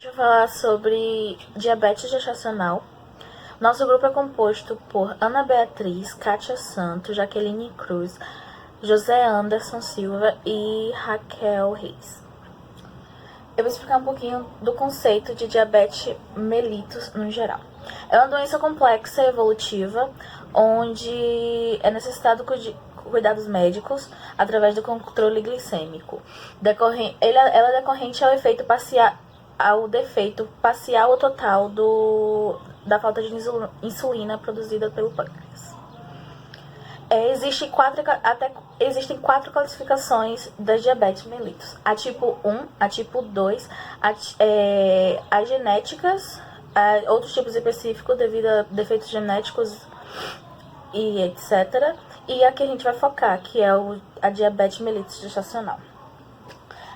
Deixa eu falar sobre diabetes gestacional. Nosso grupo é composto por Ana Beatriz, Kátia Santos, Jaqueline Cruz, José Anderson Silva e Raquel Reis. Eu vou explicar um pouquinho do conceito de diabetes mellitus no geral. É uma doença complexa e evolutiva, onde é necessitado cuidados médicos através do controle glicêmico. Ela é decorrente ao defeito parcial ou total da falta de insulina produzida pelo pâncreas. Existem quatro classificações das diabetes mellitus. A tipo 1, a tipo 2, as genéticas, outros tipos específicos devido a defeitos genéticos e etc. E a que a gente vai focar, que é a diabetes mellitus gestacional.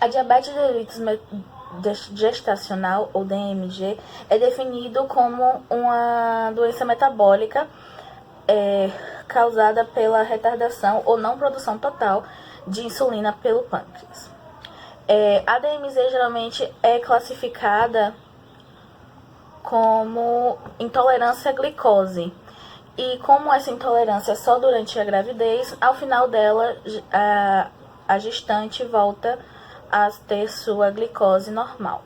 A diabetes mellitus gestacional, ou DMG, é definido como uma doença metabólica causada pela retardação ou não produção total de insulina pelo pâncreas. A DMZ geralmente é classificada como intolerância à glicose. E como essa intolerância é só durante a gravidez, ao final dela, a gestante volta a ter sua glicose normal.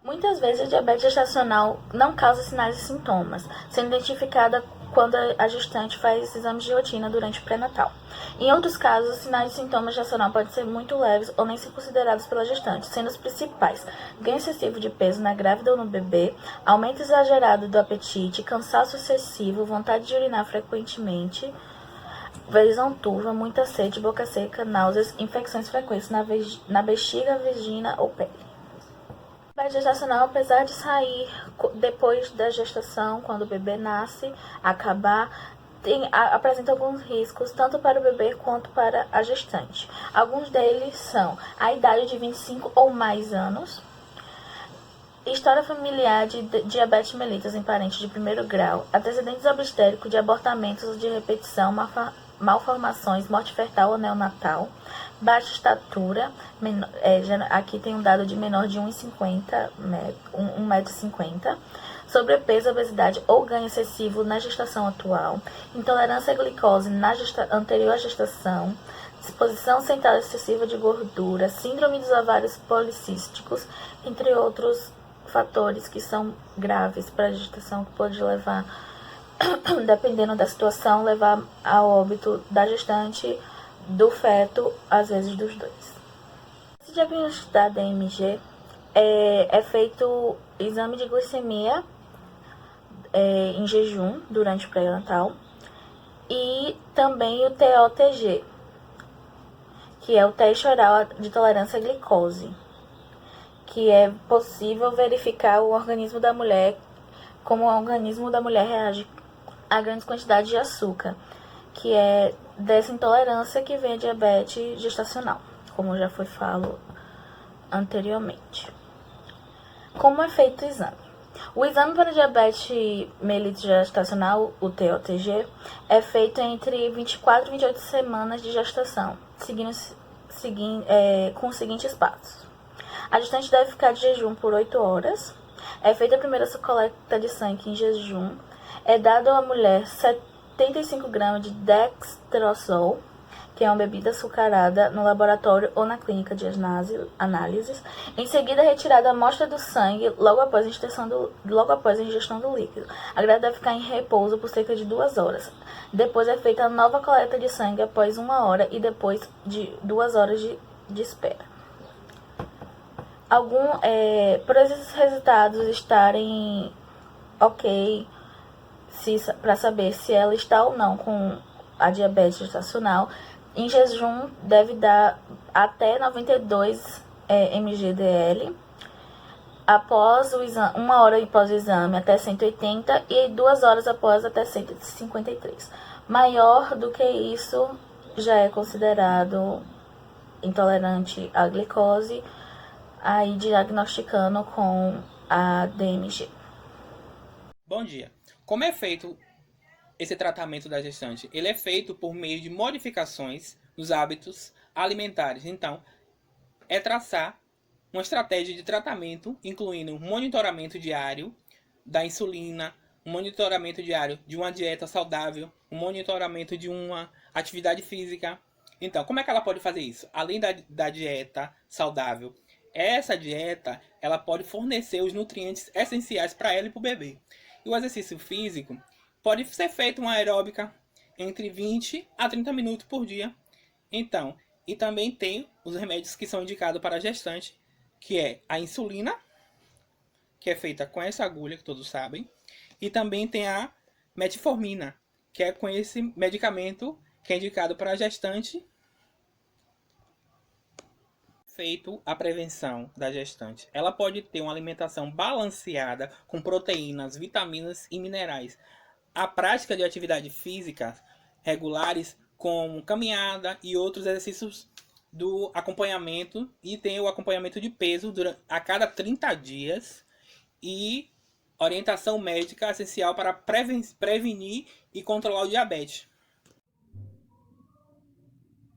Muitas vezes a diabetes gestacional não causa sinais e sintomas, sendo identificada quando a gestante faz exames de rotina durante o pré-natal. Em outros casos, os sinais e sintomas gestacional podem ser muito leves ou nem ser considerados pela gestante, sendo os principais ganho excessivo de peso na grávida ou no bebê, aumento exagerado do apetite, cansaço excessivo, vontade de urinar frequentemente, visão turva, muita sede, boca seca, náuseas, infecções frequentes na bexiga, vagina ou pele. A diabetes gestacional, apesar de sair depois da gestação, quando o bebê nasce, acabar, apresenta alguns riscos, tanto para o bebê quanto para a gestante. Alguns deles são a idade de 25 ou mais anos, história familiar de diabetes mellitus em parentes de primeiro grau, antecedentes obstéricos de abortamentos de repetição, malformações, morte fetal ou neonatal, baixa estatura, aqui tem um dado de menor de 1,50 1,50 m, sobrepeso, obesidade ou ganho excessivo na gestação atual, intolerância à glicose anterior à gestação, disposição central excessiva de gordura, síndrome dos ovários policísticos, entre outros fatores que são graves para a gestação, que pode levar, dependendo da situação, levar ao óbito da gestante, do feto, às vezes dos dois. Esse diagnóstico da DMG é feito exame de glicemia em jejum durante o pré-natal e também o TOTG, que é o teste oral de tolerância à glicose, que é possível verificar o organismo da mulher, como o organismo da mulher reage a grandes quantidades de açúcar, que é dessa intolerância que vem a diabetes gestacional, como já foi falado anteriormente. Como é feito o exame? O exame para diabetes mellitus gestacional, o TOTG, é feito entre 24 e 28 semanas de gestação, com os seguintes passos. A gestante deve ficar de jejum por 8 horas. É feita a primeira coleta de sangue em jejum. É dado à mulher 75 gramas de dextrosol, que é uma bebida açucarada, no laboratório ou na clínica de análises. Em seguida, é retirada a amostra do sangue logo após a ingestão do líquido. A grávida deve ficar em repouso por cerca de 2 horas. Depois é feita a nova coleta de sangue após 1 hora e depois de 2 horas de espera. Por esses resultados estarem ok, para saber se ela está ou não com a diabetes gestacional, em jejum deve dar até 92 mg/dl, após o exame, 1 hora após o exame até 180 e 2 horas após até 153. Maior do que isso já é considerado intolerante à glicose, aí diagnosticando com a DMG. Bom dia. Como é feito esse tratamento da gestante? Ele é feito por meio de modificações nos hábitos alimentares. Então, é traçar uma estratégia de tratamento incluindo um monitoramento diário da insulina, um monitoramento diário de uma dieta saudável, um monitoramento de uma atividade física. Então, como é que ela pode fazer isso? Além da dieta saudável, essa dieta ela pode fornecer os nutrientes essenciais para ela e para o bebê. E o exercício físico pode ser feito uma aeróbica entre 20 a 30 minutos por dia. Então, e também tem os remédios que são indicados para a gestante, que é a insulina, que é feita com essa agulha, que todos sabem, e também tem a metformina, que é com esse medicamento que é indicado para a gestante. Feito a prevenção da gestante, ela pode ter uma alimentação balanceada com proteínas, vitaminas e minerais. A prática de atividades físicas regulares, como caminhada e outros exercícios do acompanhamento, e tem o acompanhamento de peso a cada 30 dias e orientação médica essencial para prevenir e controlar o diabetes.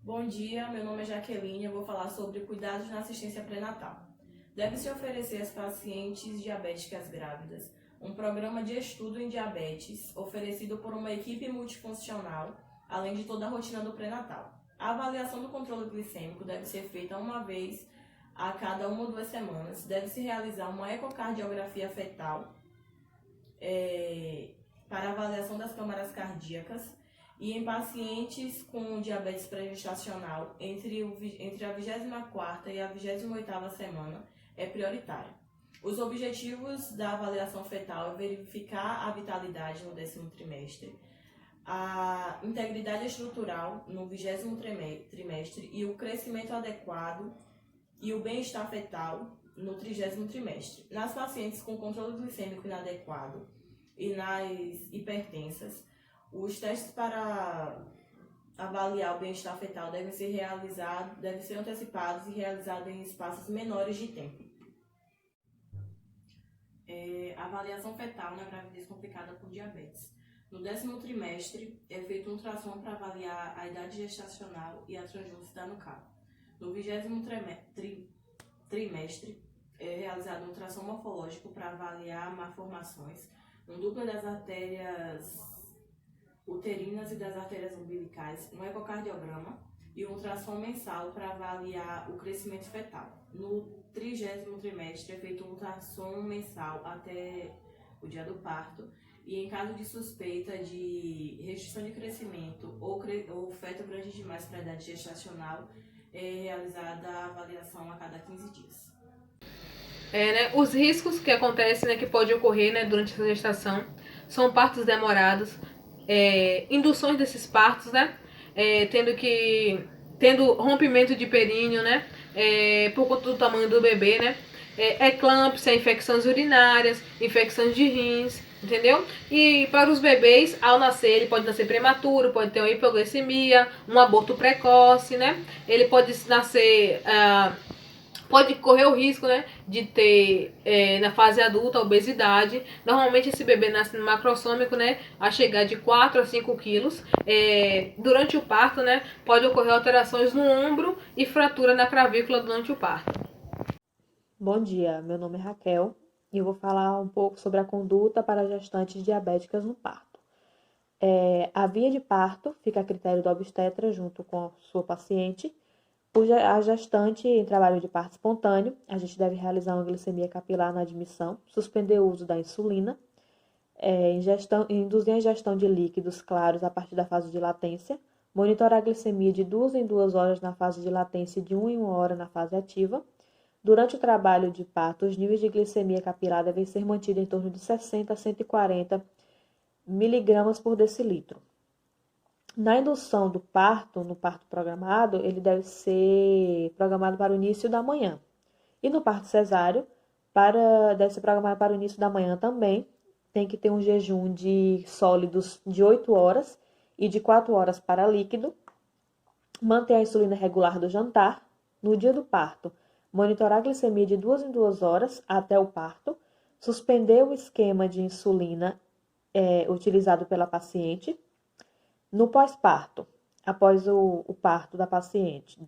Bom dia, meu nome é Jaqueline, eu vou falar sobre cuidados na assistência pré-natal. Deve-se oferecer às pacientes diabéticas grávidas um programa de estudo em diabetes oferecido por uma equipe multifuncional, além de toda a rotina do pré-natal. A avaliação do controle glicêmico deve ser feita uma vez a cada 1 ou 2 semanas. Deve-se realizar uma ecocardiografia fetal para avaliação das câmaras cardíacas. E em pacientes com diabetes pré-gestacional, entre a 24ª e a 28ª semana, é prioritário. Os objetivos da avaliação fetal é verificar a vitalidade no 10º trimestre, a integridade estrutural no 20º trimestre e o crescimento adequado e o bem-estar fetal no 30º trimestre. Nas pacientes com controle glicêmico inadequado e nas hipertensas, os testes para avaliar o bem-estar fetal devem ser antecipados e realizados em espaços menores de tempo. Avaliação fetal na gravidez complicada por diabetes. No 10º trimestre, é feito um ultrassom para avaliar a idade gestacional e a transdúcida no cabo. No 20º trimestre, é realizado um ultrassom morfológico para avaliar malformações, um duplo das artérias uterinas e das artérias umbilicais, um ecocardiograma e um ultrassom mensal para avaliar o crescimento fetal. No 30º trimestre é feito um ultrassom mensal até o dia do parto e em caso de suspeita de restrição de crescimento ou feto grande demais para a idade gestacional, é realizada a avaliação a cada 15 dias. Os riscos que acontecem, que pode ocorrer, durante essa gestação, são partos demorados, induções desses partos, tendo rompimento de períneo, por conta do tamanho do bebê, eclâmpsia, infecções urinárias, infecções de rins, entendeu? E para os bebês, ao nascer, ele pode nascer prematuro, pode ter uma hipoglicemia, um aborto precoce, Ele pode nascer... pode correr o risco, de ter, na fase adulta, obesidade. Normalmente esse bebê nasce no macrossômico, a chegar de 4 a 5 quilos. Durante o parto, pode ocorrer alterações no ombro e fratura na clavícula durante o parto. Bom dia, meu nome é Raquel e eu vou falar um pouco sobre a conduta para gestantes diabéticas no parto. A via de parto fica a critério do obstetra junto com a sua paciente. A gestante em trabalho de parto espontâneo, a gente deve realizar uma glicemia capilar na admissão, suspender o uso da insulina, induzir a ingestão de líquidos claros a partir da fase de latência, monitorar a glicemia de 2 em 2 horas na fase de latência e de 1 em 1 hora na fase ativa. Durante o trabalho de parto, os níveis de glicemia capilar devem ser mantidos em torno de 60 a 140 miligramas por decilitro. Na indução do parto, no parto programado, ele deve ser programado para o início da manhã. E no parto cesáreo, deve ser programado para o início da manhã também. Tem que ter um jejum de sólidos de 8 horas e de 4 horas para líquido. Manter a insulina regular do jantar. No dia do parto, monitorar a glicemia de 2 em 2 horas até o parto. Suspender o esquema de insulina utilizado pela paciente. No pós-parto, após o parto da paciente,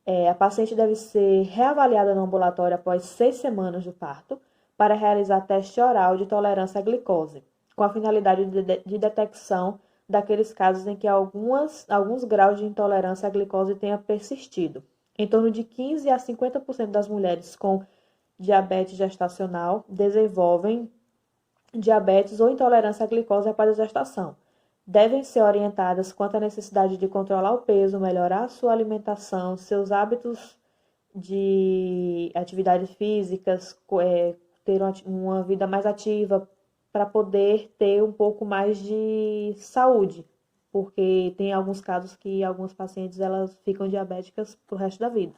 A paciente deve ser reavaliada no ambulatório após 6 semanas do parto para realizar teste oral de tolerância à glicose, com a finalidade de detecção daqueles casos em que alguns graus de intolerância à glicose tenha persistido. Em torno de 15 a 50% das mulheres com diabetes gestacional desenvolvem diabetes ou intolerância à glicose após a gestação. Devem ser orientadas quanto à necessidade de controlar o peso, melhorar a sua alimentação, seus hábitos de atividades físicas, ter uma vida mais ativa para poder ter um pouco mais de saúde, porque tem alguns casos que algumas pacientes elas ficam diabéticas pro resto da vida.